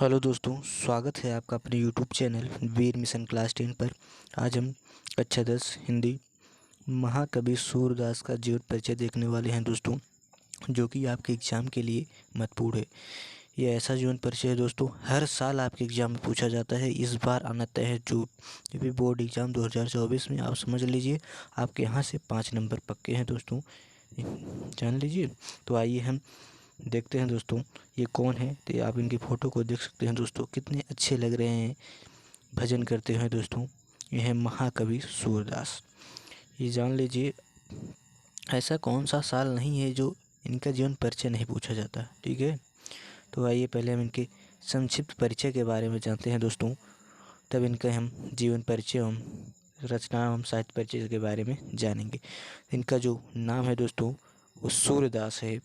Hello दोस्तों, स्वागत है आपका अपने यूट्यूब चैनल वीर मिशन क्लास 10 पर। आज हम कक्षा 10 हिंदी महाकवि सूरदास का जीवन परिचय देखने वाले हैं दोस्तों, जो कि आपके एग्ज़ाम के लिए महत्वपूर्ण है। यह ऐसा जीवन परिचय है दोस्तों, हर साल आपके एग्ज़ाम में पूछा जाता है। इस बार आना तय है जो भी बोर्ड एग्ज़ाम 2024 में, आप समझ लीजिए आपके यहाँ से 5 नंबर पक्के हैं दोस्तों, जान लीजिए। तो आइए हम देखते हैं दोस्तों ये कौन है। तो आप इनकी फ़ोटो को देख सकते हैं दोस्तों, कितने अच्छे लग रहे हैं भजन करते हैं दोस्तों। ये है महाकवि सूरदास। ये जान लीजिए ऐसा कौन सा साल नहीं है जो इनका जीवन परिचय नहीं पूछा जाता, ठीक है। तो आइए पहले हम इनके संक्षिप्त परिचय के बारे में जानते हैं दोस्तों, तब इनका हम जीवन परिचय एवं रचना एवं साहित्य परिचय के बारे में जानेंगे। इनका जो नाम है दोस्तों वो सूरदास है,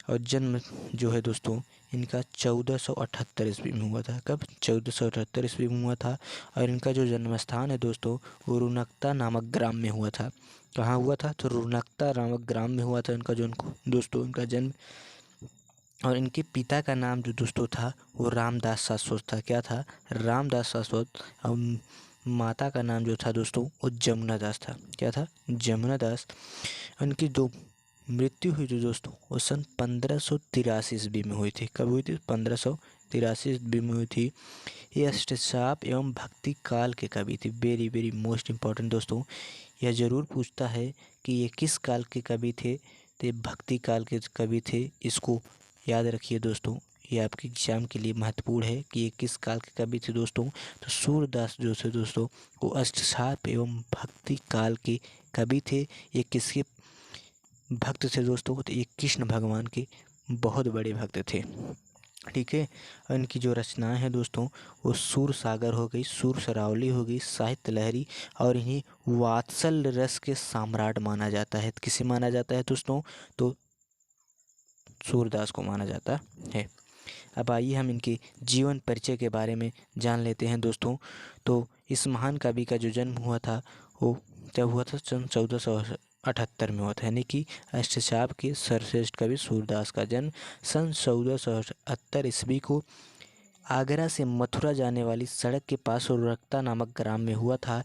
और जन्म जो है दोस्तों इनका 1478 ईस्वी में हुआ था। कब? 1478 ईस्वी में हुआ था। और इनका जो जन्म स्थान है दोस्तों वो रुनकता नामक ग्राम में हुआ था। कहाँ हुआ था? तो रुनकता नामक ग्राम में हुआ था इनका जो दोस्तों इनका जन्म। और इनके पिता का नाम जो दोस्तों था वो रामदास शाश्वत था। क्या था? रामदास शाश्वत। और माता का नाम जो था दोस्तों वो जमुना दास था। क्या था? जमुना दास। उनकी जो मृत्यु हुई थी दोस्तों वो सन 1583 ईस्वी में हुई थी। कब हुई थी? 1583 ईस्वी में हुई थी। ये अष्टचाप एवं भक्ति काल के कवि थे। वेरी वेरी मोस्ट इम्पॉर्टेंट दोस्तों, यह ज़रूर पूछता है कि ये किस काल के कवि थे। तो ये भक्ति काल के कवि थे, इसको याद रखिए दोस्तों। ये आपके एग्जाम के लिए महत्वपूर्ण है कि ये किस काल के कवि थे दोस्तों। तो सूरदास जो थे दोस्तों वो अष्टचाप एवं भक्ति काल के कवि थे। ये किसके भक्त थे दोस्तों? तो ये कृष्ण भगवान के बहुत बड़े भक्त थे, ठीक है। और इनकी जो रचनाएं हैं दोस्तों वो सूर सागर हो गई, सूर सरावली हो गई, साहित्य लहरी, और इन्हें वात्सल्य रस के सम्राट माना जाता है। किसे माना जाता है दोस्तों? तो सूरदास को माना जाता है। अब आइए हम इनके जीवन परिचय के बारे में जान लेते हैं दोस्तों। तो इस महान कवि का जो जन्म हुआ था वो जब हुआ था सन 1478 में हुआ था, यानी कि अष्टचाप के सर्वश्रेष्ठ कवि सूरदास का जन्म सन 1478 ईस्वी को आगरा से मथुरा जाने वाली सड़क के पास रुरकता नामक ग्राम में हुआ था।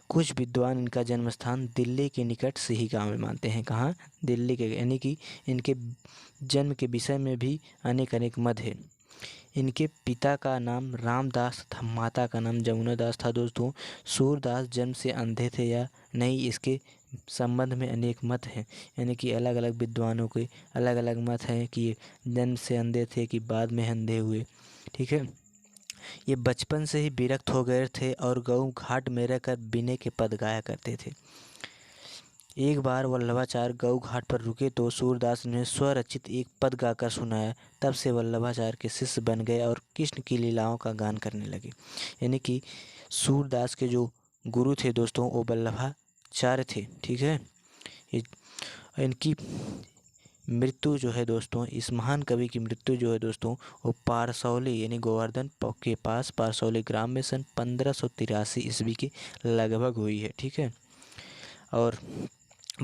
कुछ विद्वान इनका जन्म स्थान दिल्ली के निकट से ही गाँव में मानते हैं। कहाँ? दिल्ली के, यानी कि इनके जन्म के विषय में भी अनेक अनेक मत है। इनके पिता का नाम रामदास था, माता का नाम जमुना दास था दोस्तों। सूरदास जन्म से अंधे थे या नहीं, इसके संबंध में अनेक मत हैं, यानी कि अलग अलग विद्वानों के अलग अलग मत हैं कि ये जन्म से अंधे थे कि बाद में अंधे हुए, ठीक है। ये बचपन से ही विरक्त हो गए थे और गऊ घाट में रहकर बिने के पद गाया करते थे। एक बार वल्लभाचार्य गऊ घाट पर रुके तो सूरदास ने स्वरचित एक पद गाकर सुनाया। तब से वल्लभाचार्य के शिष्य बन गए और कृष्ण की लीलाओं का गान करने लगे। यानी कि सूरदास के जो गुरु थे दोस्तों वो वल्लभाचार्य थे, ठीक है। इनकी मृत्यु जो है दोस्तों, इस महान कवि की मृत्यु जो है दोस्तों वो पारसौली यानी गोवर्धन के पास पारसौली ग्राम में सन 1583 ईस्वी के लगभग हुई है, ठीक है। और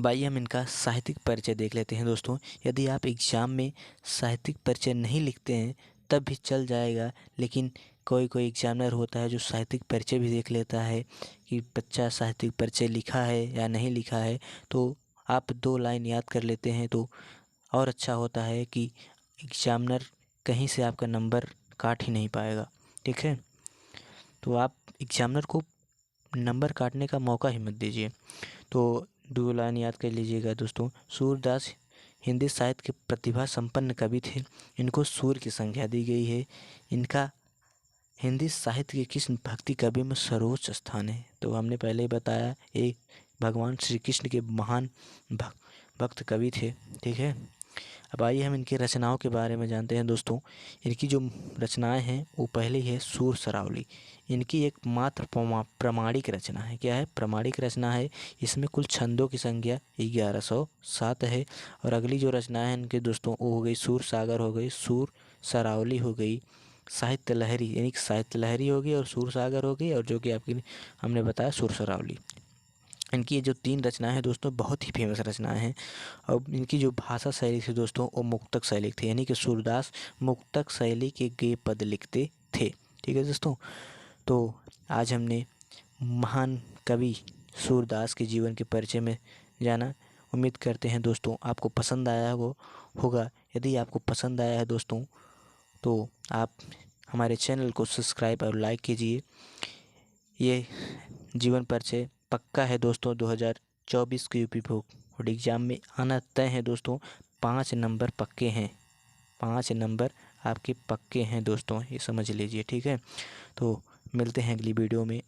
आइए हम इनका साहित्यिक परिचय देख लेते हैं दोस्तों। यदि आप एग्ज़ाम में साहित्यिक परिचय नहीं लिखते हैं तब भी चल जाएगा, लेकिन कोई कोई एग्जामिनर होता है जो साहित्यिक परिचय भी देख लेता है कि बच्चा साहित्यिक परिचय लिखा है या नहीं लिखा है। तो आप 2 लाइन याद कर लेते हैं तो और अच्छा होता है कि एग्जामिनर कहीं से आपका नंबर काट ही नहीं पाएगा, ठीक है। तो आप एग्जामिनर को नंबर काटने का मौका ही मत दीजिए। तो 2 लाइन याद कर लीजिएगा दोस्तों। सूरदास हिंदी साहित्य के प्रतिभा संपन्न कवि थे। इनको सूर्य की संज्ञा दी गई है। इनका हिंदी साहित्य के किस भक्ति कवि में सर्वोच्च स्थान है? तो हमने पहले ही बताया, एक भगवान श्री कृष्ण के महान भक्त कवि थे, ठीक है। अब आइए हम इनकी रचनाओं के बारे में जानते हैं दोस्तों। इनकी जो रचनाएं हैं वो पहले है सूर सरावली। इनकी एक मात्र प्रामाणिक रचना है। क्या है? प्रामाणिक रचना है। इसमें कुल छंदों की संख्या 1107 है। और अगली जो रचनाएं हैं इनके दोस्तों वो हो गई सूर सागर हो गई, सूर सरावली हो गई, साहित्य लहरी यानी कि साहित्य लहरी हो गई, और सूर सागर हो गई, और जो कि आपकी हमने बताया सूर सरावली। इनकी ये जो 3 रचनाएं हैं दोस्तों बहुत ही फेमस रचनाएं हैं। और इनकी जो भाषा शैली थी दोस्तों वो मुक्तक शैली थी, यानी कि सूरदास मुक्तक शैली के गेय पद लिखते थे। ठीक है दोस्तों, तो आज हमने महान कवि सूरदास के जीवन के परिचय में जाना। उम्मीद करते हैं दोस्तों आपको पसंद आया होगा। यदि आपको पसंद आया है दोस्तों तो आप हमारे चैनल को सब्सक्राइब और लाइक कीजिए। ये जीवन परिचय पक्का है दोस्तों, 2024 के यूपी बोर्ड एग्ज़ाम में आना तय है दोस्तों। 5 नंबर पक्के हैं, 5 नंबर आपके पक्के हैं दोस्तों, ये समझ लीजिए। ठीक है, तो मिलते हैं अगली वीडियो में।